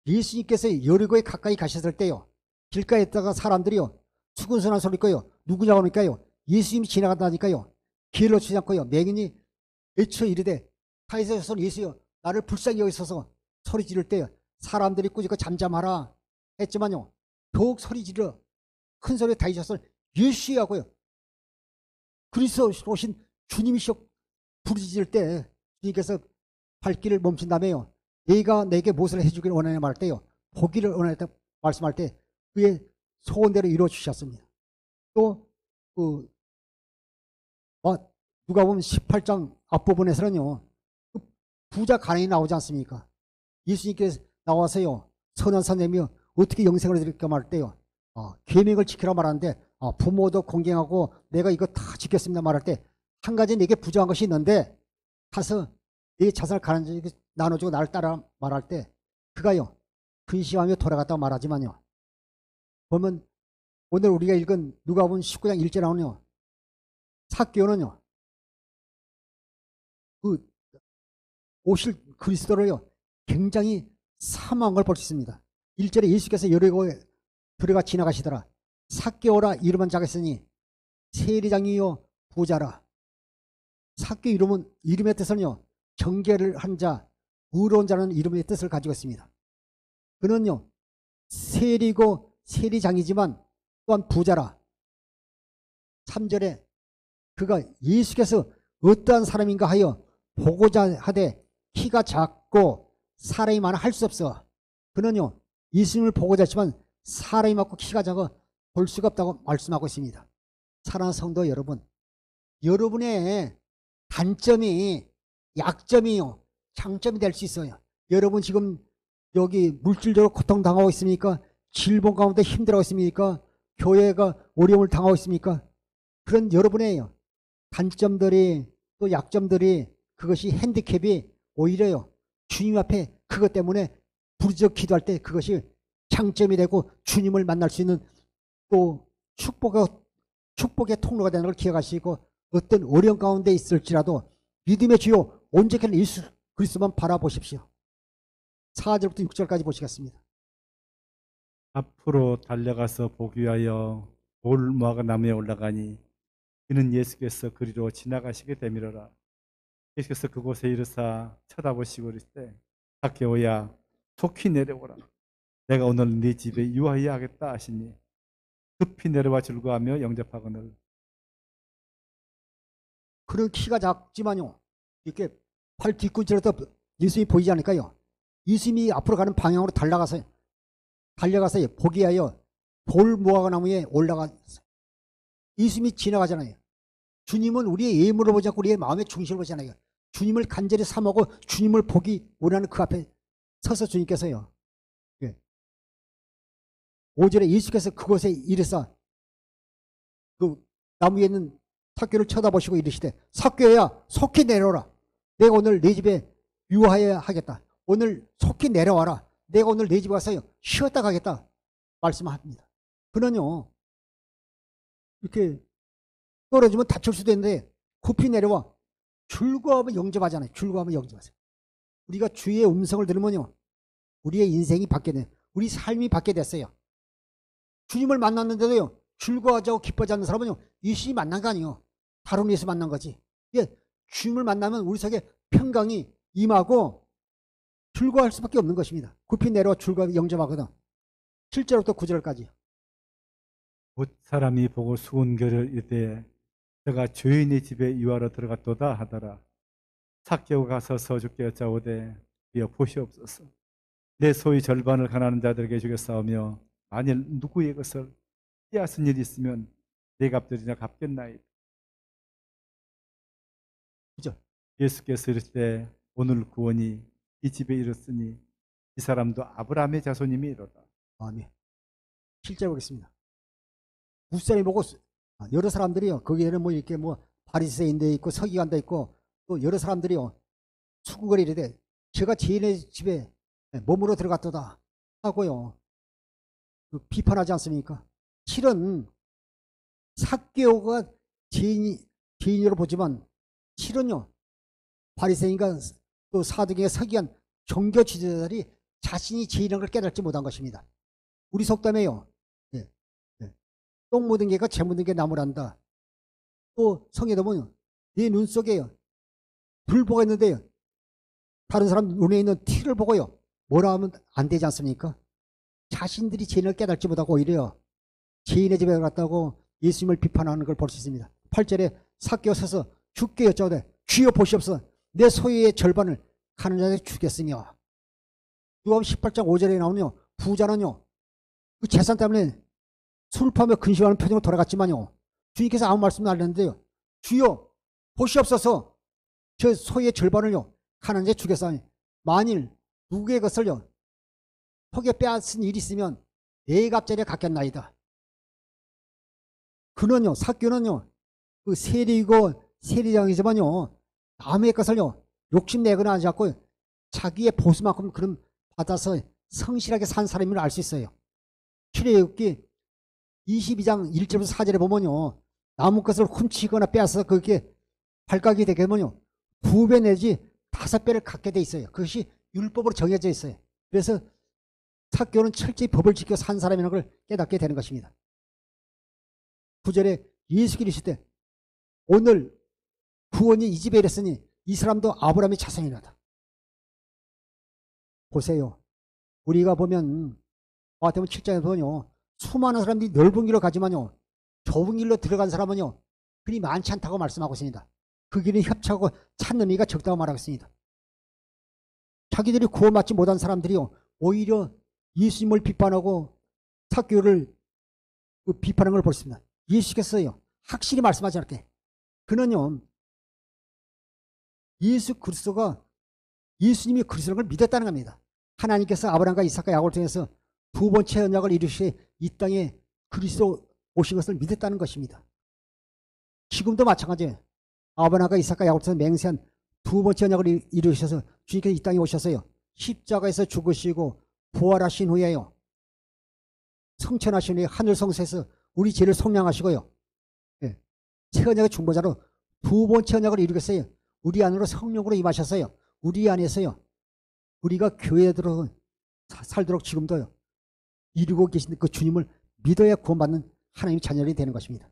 A: 예수님께서 여리고에 가까이 가셨을 때요 길가에 있다가 사람들이요 수근수근한 소리 거요 누구냐고 하니까요 예수님이 지나간다니까요 길을 놓치지 않고요 맹인이 외쳐 이르되 타이서손 예수여 나를 불쌍히 여기소서 소리 지를 때 사람들이 꾸짖고 잠잠하라 했지만요 더욱 소리 지르 큰 소리에 다이서손 예수야고요 그리스도 오신 주님이시여 부르짖을 때 주님께서 발길을 멈춘 다음에요 네가 내게 무엇을 해주기를 원하냐 말할 때요 보기를 원하였다 말씀할 때 그의 소원대로 이루어 주셨습니다. 또 누가 보면 18장 앞부분에서는요 그 부자 간행이 나오지 않습니까? 예수님께서 나와서요 선한 선생님이 어떻게 영생을 드릴까 말할 때요 계명을 지키라 말하는데 부모도 공경하고 내가 이거 다 지켰습니다 말할 때 한 가지 내게 부족한 것이 있는데 가서 내 자산을 가난하게 나눠주고 나를 따라 말할 때 그가요 근심하며 돌아갔다고 말하지만요 보면 오늘 우리가 읽은 누가복음 19장 1절에 나오는요 삭개오는요 그 오실 그리스도를요 굉장히 사모한 걸 볼 수 있습니다. 1절에 예수께서 여리고에 들어가 지나가시더라. 삭개오라 이름한 자가 있으니 세리장이요 부자라. 삭개 이름의 뜻은요 정죄를 한 자, 의로운 자라는 이름의 뜻을 가지고 있습니다. 그는요 세리고 세리장이지만 또한 부자라. 3절에 그가 예수께서 어떠한 사람인가 하여 보고자 하되 키가 작고 사람이 많아 할 수 없어. 그는요 예수님을 보고자 했지만 사람이 많고 키가 작아 볼 수가 없다고 말씀하고 있습니다. 사랑하는 성도 여러분, 여러분의 단점이 약점이요 장점이 될 수 있어요. 여러분 지금 여기 물질적으로 고통당하고 있습니까? 질병 가운데 힘들어하고 있습니까? 교회가 어려움을 당하고 있습니까? 그런 여러분의 단점들이 또 약점들이 그것이 핸디캡이 오히려요 주님 앞에 그것 때문에 부르짖어 기도할 때 그것이 장점이 되고 주님을 만날 수 있는 또 축복의 통로가 되는 걸 기억하시고 어떤 어려움 가운데 있을지라도 믿음의 주요 온전한 예수 그리스도만 바라보십시오. 4절부터 6절까지 보시겠습니다.
B: 앞으로 달려가서 보기 위하여 돌 모아가 나무에 올라가니 이는 예수께서 그리로 지나가시게 되밀어라. 예수께서 그곳에 이르사 쳐다보시고 이르시되 삭개오야 속히 내려오라. 내가 오늘 네 집에 유하여 하겠다 하시니 급히 내려와 즐거워하며 영접하거늘.
A: 그런 키가 작지만요 이렇게 팔 뒤꿈치로도 예수님이 보이지 않을까요? 예수님이 앞으로 가는 방향으로 달려가서 보기 위하여 돌 무화과 나무에 올라갔어요. 예수님이 지나가잖아요. 주님은 우리의 예물을 보지 않고 우리의 마음의 중심을 보잖아요. 주님을 간절히 삼하고 주님을 보기 원하는 그 앞에 서서 주님께서요 5절에 예수께서 그곳에 이르사 그 나무에 있는 삭개오를 쳐다보시고 이르시되 삭개오야 속히 내려오라. 내가 오늘 내 집에 유하여 하겠다. 오늘 속히 내려와라. 내가 오늘 내 집에 가서요 쉬었다 가겠다 말씀합니다. 그는요, 이렇게 떨어지면 다칠 수도 있는데 급히 내려와 줄과하면 영접하잖아요. 줄과하면 영접하세요. 우리가 주의 음성을 들으면요, 우리의 인생이 바뀌게 돼요. 우리 삶이 바뀌게 됐어요. 주님을 만났는데도요, 즐거워하자고 기뻐하지 않는 사람은요, 예수님이 만난 거 아니에요. 다른 예수 만난 거지. 예, 주님을 만나면 우리 속에 평강이 임하고 즐거워할 수밖에 없는 것입니다. 급히 내려와 즐거워 영접하거든. 7절부터 9절까지.
B: 곧 사람이 보고 수군결을 이르되 내가 주인의 집에 유하러 들어갔도다 하더라. 삭개오가 가서 서주께 여짜오되 이어 보시옵소서. 내 소의 절반을 가난한 자들에게 주겠사오며 만일 누구의 것을 빼앗은 일이 있으면 내 값들이나 갚겠나이다.
A: 그죠?
B: 예수께서 이르시되 오늘 구원이 이 집에 이르렀으니 이 사람도 아브라함의 자손임이로다.
A: 아멘. 7절 보겠습니다. 무사람이 보고 여러 사람들이요, 거기에는 뭐 이렇게 뭐 바리새인도 있고 서기관도 있고 또 여러 사람들이요, 수군거리를 제가 죄인의 집에 몸으로 들어갔도다 하고요, 비판하지 않습니까? 실은 삭개오가 죄인으로 보지만 실은요, 바리새인과 또 사두개의 서기관 종교 지도자들이 자신이 죄인인 걸 깨닫지 못한 것입니다. 우리 속담에요, 예, 예. 똥 묻은 개가 재 묻은 게 나무란다. 또 성에도 보면 네 눈 속에요, 불보가 있는데요, 다른 사람 눈에 있는 티를 보고요, 뭐라 하면 안 되지 않습니까? 자신들이 죄인을 깨닫지 못하고 오히려 죄인의 집에 갔다고 예수님을 비판하는 걸 볼 수 있습니다. 8절에 삭개오 서서 주께 여짜오되 주여 보시옵소서. 내 소유의 절반을 가는 자에게 주겠으며. 누가복음 18장 5절에 나오는요, 부자는요, 그 재산 때문에 술 파며 근심하는 표정으로 돌아갔지만요, 주님께서 아무 말씀도 안 했는데요, 주여 보시옵소서. 저 소유의 절반을요 가는 자에게 주겠사오니 만일 누구의 것을요 속에 빼앗은 일이 있으면 네 갑절에 갚겠나이다. 그는요, 삭개오는요, 그 세리고 세리장이지만요, 남의 것을요 욕심내거나 하지 않고 자기의 보수만큼 그런 받아서 성실하게 산 사람임을 알 수 있어요. 출애굽기 22장 1절부터 4절에 보면요, 남의 것을 훔치거나 빼앗아서 그게 발각이 되게 되면요 2배 내지 5배를 갖게 돼 있어요. 그것이 율법으로 정해져 있어요. 그래서 삭개오는 철저히 법을 지켜 산 사람이라는 걸 깨닫게 되는 것입니다. 9절에 예수 그리스도에 오늘 구원이 이 집에 이랬으니 이 사람도 아브라함의 자손이라다. 보세요. 우리가 보면 마태복음 7장에 보면요, 수많은 사람들이 넓은 길로 가지만요, 좁은 길로 들어간 사람은요 그리 많지 않다고 말씀하고 있습니다. 그 길은 협착하고 찾는 이가 적다고 말하고 있습니다. 자기들이 구원받지 못한 사람들이요 오히려 예수님을 비판하고 삭개오를 비판하는 걸 볼 수 있습니다. 예수께서요 확실히 말씀하지 않게 그는요 예수 그리스도가 예수님이 그리스도인 걸 믿었다는 겁니다. 하나님께서 아브라함과 이삭과 야곱을 통해서 두 번째 언약을 이루시 이 땅에 그리스도 오신 것을 믿었다는 것입니다. 지금도 마찬가지예요. 아브라함과 이삭과 야곱을 통해서 맹세한 두 번째 언약을 이루셔서 주님께서 이 땅에 오셔서요 십자가에서 죽으시고 부활하신 후에요 성천하신 후에 하늘 성소에서 우리 죄를 속량하시고요, 예, 새 언약의 중보자로 두 번째 언약을 이루겠어요. 우리 안으로 성령으로 임하셨어요. 우리 안에서요 우리가 교회에 들어 살도록 지금도요 이루고 계신 그 주님을 믿어야 구원받는 하나님의 자녀들이 되는 것입니다.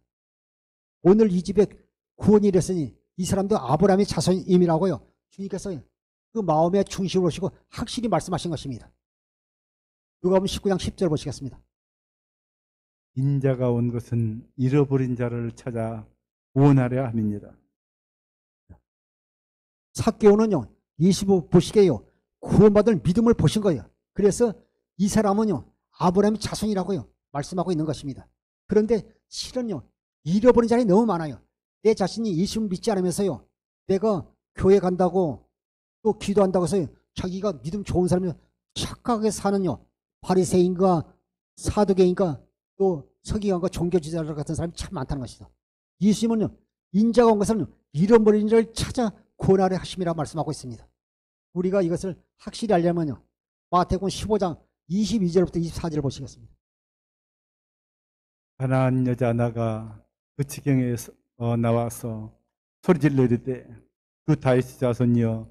A: 오늘 이 집에 구원이 이랬으니 이 사람도 아브라함의 자손임이라고요 주님께서 그 마음의 중심으로 오시고 확실히 말씀하신 것입니다. 누가복음 19장 10절 보시겠습니다.
B: 인자가 온 것은 잃어버린 자를 찾아 구원하려 함이니라.
A: 삭개오는요 예수 보시게요 구원받을 믿음을 보신 거예요. 그래서 이 사람은요 아브라함의 자손이라고요 말씀하고 있는 것입니다. 그런데 실은요 잃어버린 자들이 너무 많아요. 내 자신이 예수를 믿지 않으면서요 내가 교회 간다고 또 기도한다고 해서 자기가 믿음 좋은 사람이 착하게 사는요 바리새인과 사두개인과 또 서기관과 종교지도자 같은 사람이 참 많다는 것이다. 예수님은요 인자가 온 것은 잃어버린 자를 찾아 구원하려 하심이라고 말씀하고 있습니다. 우리가 이것을 확실히 알려면요 마태복음 15장 22절부터 24절을 보시겠습니다.
B: 가나안 여자 하나가 그 지경에 나와서 소리질러 이르되 그 다윗의 자손이여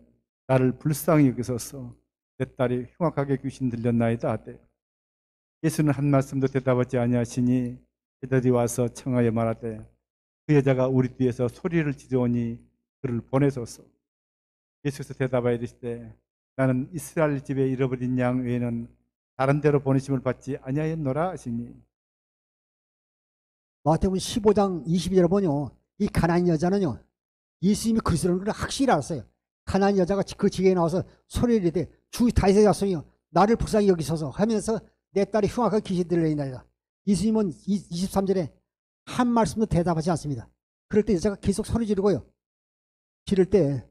B: 나를 불쌍히 여기소서 내 딸이 흉악하게 귀신 들렸나이다 하되 예수는 한 말씀도 대답하지 아니하시니 제자들이 와서 청하여 말하되 그 여자가 우리 뒤에서 소리를 지르오니 그를 보내소서. 예수께서 대답하여 이르시되 나는 이스라엘 집에 잃어버린 양 외에는 다른 데로 보내심을 받지 아니하였노라 하시니.
A: 마태복음 15장 22절에 보면요, 이 가나안 여자는요 예수님이 그리스도라는 걸 확실히 알았어요. 가나안 여자가 그 지경에 나와서 소리를 내되 주 다윗의 자손이여 나를 불쌍히 여기소서 하면서 내 딸이 흉악하게 귀신 들려있나이다. 예수님은 23절에 한 말씀도 대답하지 않습니다. 그럴 때 여자가 계속 소리 지르고요. 지를 때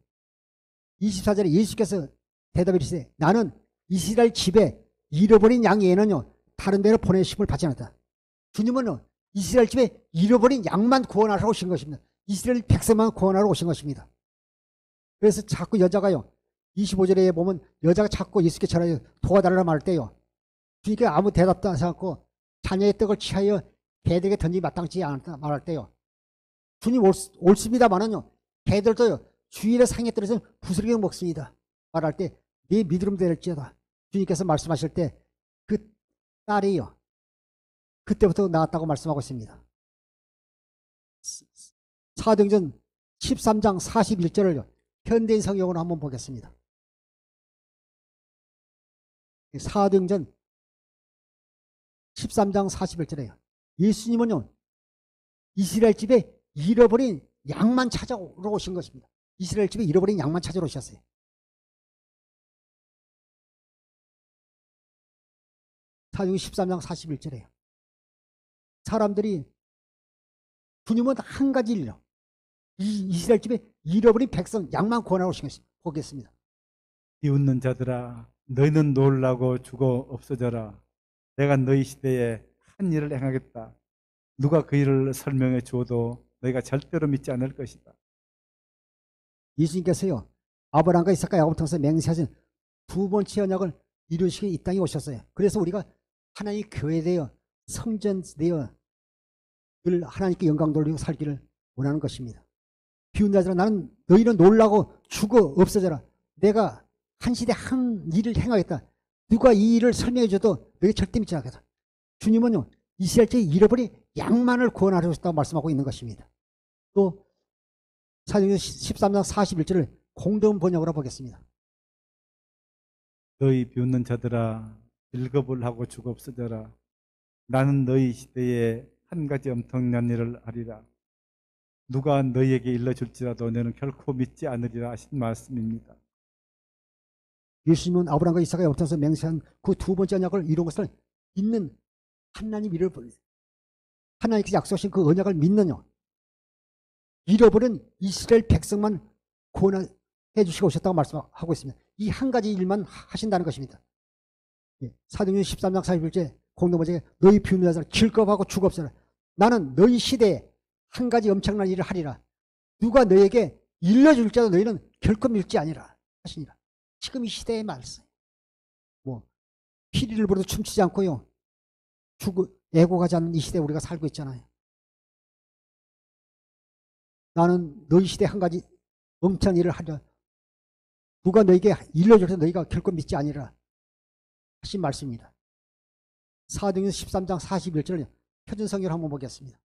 A: 24절에 예수께서 대답해 주시되 나는 이스라엘 집에 잃어버린 양 외에는요 다른 데로 보내심을 받지 않았다. 주님은 이스라엘 집에 잃어버린 양만 구원하러 오신 것입니다. 이스라엘 백성만 구원하러 오신 것입니다. 그래서 자꾸 여자가요 25절에 보면 여자가 자꾸 예수께 전하여 도와달라고 말할 때요 주님께 아무 대답도 하지 않고 자녀의 떡을 취하여 개들에게 던지기 마땅치 않다 말할 때요 주님 옳습니다마는요 개들도요 주일에 상에 떨어져 부스러기 먹습니다 말할 때 네 믿음 될지어다. 주님께서 말씀하실 때 그 딸이요 그때부터 나왔다고 말씀하고 있습니다. 사도행전 13장 41절을 현대인 성경으로 한번 보겠습니다. 사도행전 13장 41절에요. 예수님은요 이스라엘 집에 잃어버린 양만 찾아러 오신 것입니다. 이스라엘 집에 잃어버린 양만 찾아러 오셨어요. 사도행전 13장 41절에요. 사람들이 주님은 한 가지 일이요 이스라엘 집에 잃어버린 백성 양만 구원하러 오신 것입니다. 보겠습니다.
B: 비웃는 자들아 너희는 놀라고 죽어 없어져라. 내가 너희 시대에 한 일을 행하겠다. 누가 그 일을 설명해 주어도 너희가 절대로 믿지 않을 것이다.
A: 예수님께서요 아브라함과 이삭과 야곱을 통해서 맹세하신 두 번째 언약을 이루시기 이 땅에 오셨어요. 그래서 우리가 하나님의 교회되어 성전되어 늘 하나님께 영광 돌리고 살기를 원하는 것입니다. 비웃는 자들아 나는 너희는 놀라고 죽어 없어져라. 내가 한 시대 한 일을 행하겠다. 누가 이 일을 설명해 줘도 너희 절대 믿지 않겠다. 주님은요 이스라엘 집에 잃어버린 양만을 구원하려 오셨다고 말씀하고 있는 것입니다. 또 사도행전 13장 41절을 공동 번역으로 보겠습니다.
B: 너희 비웃는 자들아 빌겁을 하고 죽어 없어져라. 나는 너희 시대에 한 가지 엄청난 일을 하리라. 누가 너희에게 일러줄지라도 너는 결코 믿지 않으리라 하신 말씀입니다.
A: 예수님은 아브라함과 이삭과 야곱을 통해서 맹세한 그 두 번째 언약을 이룬 것을 믿는 하나님 이를 하나님께서 약속하신 그 언약을 믿는요 잃어버린 이스라엘 백성만 구원해 주시고 오셨다고 말씀하고 있습니다. 이 한 가지 일만 하신다는 것입니다. 사도행전 13장 41절 공동번역에 너희 비웃는 자들아 길겁하고 죽어 없어라. 나는 너희 시대에 한 가지 엄청난 일을 하리라. 누가 너에게 일러줄지라도 너희는 결코 믿지 아니라 하시니라. 지금 이 시대의 말씀. 피리를 부려도 춤추지 않고요. 애고가지 않는 이 시대에 우리가 살고 있잖아요. 나는 너희 시대에 한 가지 엄청난 일을 하려. 누가 너에게 일러줄지라도 너희가 결코 믿지 아니라 하신 말씀입니다. 사도행전 13장 41절 표준성경을 한번 보겠습니다.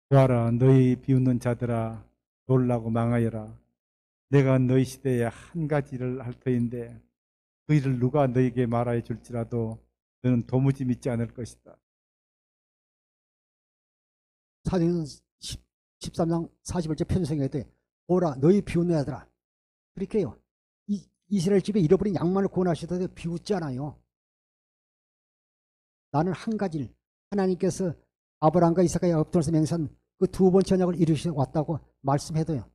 B: 보아라 너희 비웃는 자들아 놀라고 망하여라. 내가 너희 시대에 한 가지를 할 터인데 그 일을 누가 너희에게 말하여 줄지라도 너는 도무지 믿지 않을 것이다.
A: 사도행전 13장 41절 표준성경에 때 보라 너희 비웃는 자들아 그렇게요. 이스라엘 집에 잃어버린 양만을 구원하시더라도 비웃지 않아요. 나는 한 가지를 하나님께서 아브라함과 이삭과 야곱을 통해서 맹세한 그 두 번째 언약을 이루시고 왔다고 말씀해도요.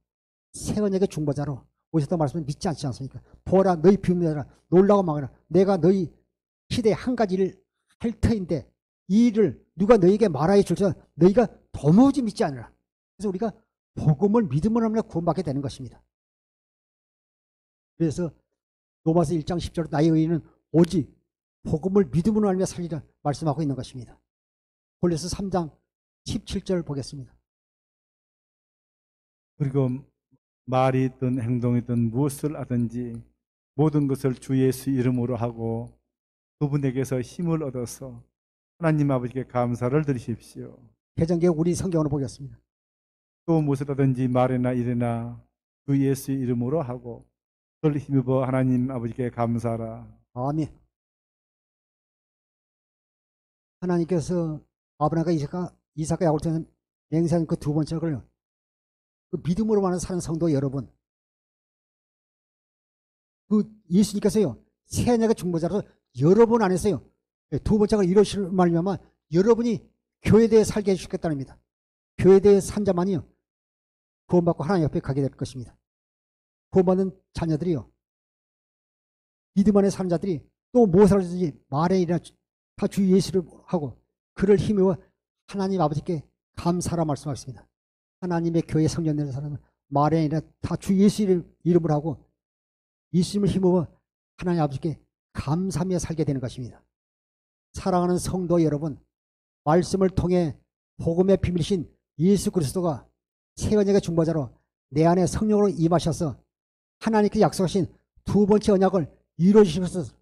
A: 새 언약의 중보자로 오셨다고 말씀을 믿지 않지 않습니까? 보라 너희 비웃는 자들아 놀라고 망하라. 내가 너희 시대에 한 가지를 할 터인데 이 일을 누가 너희에게 말하여 줄지라도 너희가 도무지 믿지 않으라. 그래서 우리가 복음을 믿음으로 하면 구원받게 되는 것입니다. 그래서 로마서 1장 10절 나의 의인은 오직 복음을 믿음으로 알며 살리라 말씀하고 있는 것입니다. 골로새 3장 17절 보겠습니다.
B: 그리고 말이 있든 행동이든 무엇을 하든지 모든 것을 주 예수 이름으로 하고 그분에게서 힘을 얻어서 하나님 아버지께 감사를 드리십시오.
A: 개정개혁 우리 성경으로 보겠습니다.
B: 또 무엇을 하든지 말이나 일이나 주 예수 이름으로 하고 그를 힘입어 하나님 아버지께 감사하라.
A: 아멘. 하나님께서 아브라함과 이삭과 야곱을 맹세한 그 두 번째 걸 그 믿음으로만 사는 성도 여러분, 그 예수님께서요 새 언약의 중보자로 여러분 안에서요 두 번째 걸 이루실 말미암아 여러분이 교회에 대해 살게 해주셨다는 겁니다. 교회에 대해 산 자만이요 구원받고 하나님 옆에 가게 될 것입니다. 구원받은 자녀들이요 믿음 안에 사는 자들이 또 무엇을 하든지 말에 일이나 다 주 예수를 하고 그를 힘입어 하나님 아버지께 감사라 말씀하셨습니다. 하나님의 교회 성전되는 사람은 말에 아니라 다 주 예수 이름을 하고 예수님을 힘입어 하나님 아버지께 감사하며 살게 되는 것입니다. 사랑하는 성도 여러분, 말씀을 통해 복음의 비밀이신 예수 그리스도가 새 언약의 중보자로 내 안에 성령으로 임하셔서 하나님께 약속하신 두 번째 언약을 이루어주셔서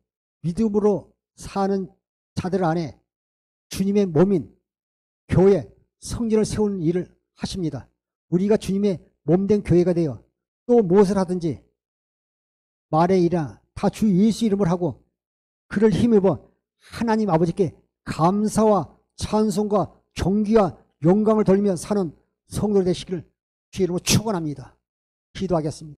A: 믿음으로 사는 자들 안에 주님의 몸인 교회 성전을 세우는 일을 하십니다. 우리가 주님의 몸된 교회가 되어 또 무엇을 하든지 말에 일이나 다 주 예수 이름을 하고 그를 힘입어 하나님 아버지께 감사와 찬송과 존귀와 영광을 돌리며 사는 성도들 되시기를 주 이름으로 축원합니다. 기도하겠습니다.